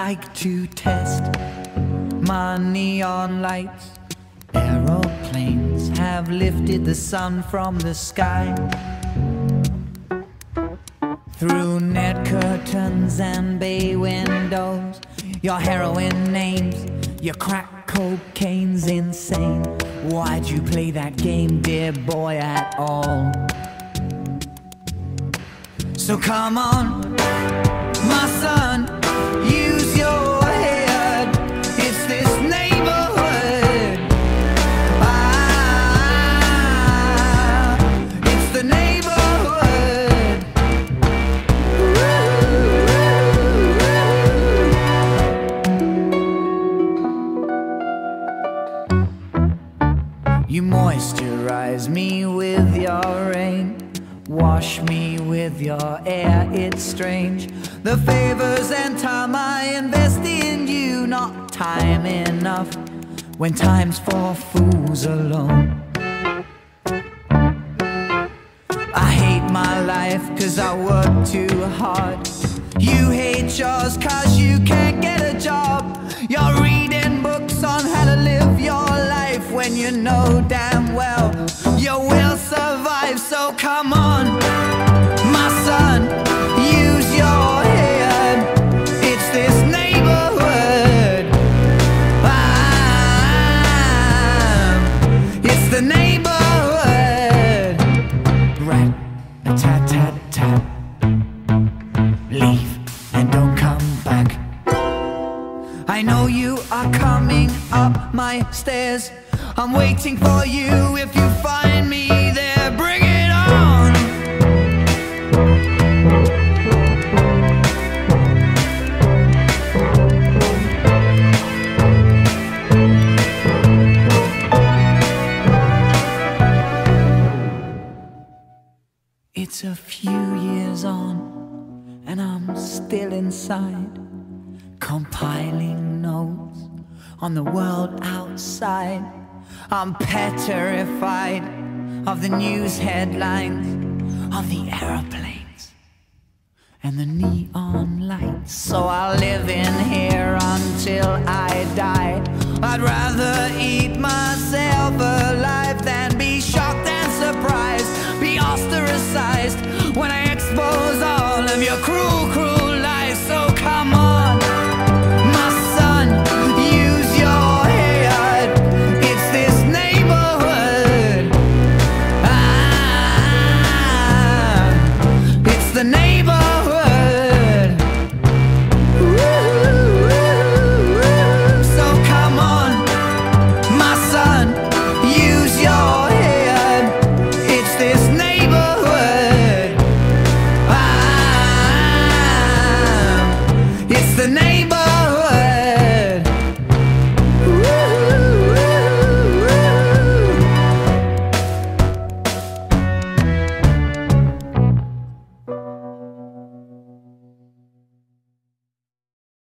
like to test my neon lights. Aeroplanes have lifted the sun from the sky. Through net curtains and bay windows, your heroin names, your crack cocaine's insane. Why'd you play that game, dear boy, at all? So come on, my son, use your head. It's this neighborhood. It's the neighborhood. You moisturize me with your rain, wash me with your air, it's strange. The favors and time I invest in you, not time enough when time's for fools alone. I hate my life cause I work too hard. You hate yours cause you can't get a job. You're reading books on how to live your life when you know damn well you will survive. So come on, my son, use your head. It's this neighborhood. It's the neighborhood. Rat-a-tat-tat-tat. Leave and don't come back. I know you are coming up my stairs. I'm waiting for you. If you find me there, bring it on. It's a few years on and I'm still inside, compiling notes on the world outside. I'm petrified of the news headlines, of the aeroplanes and the neon lights. So I'll live in here until I die. I'd rather eat myself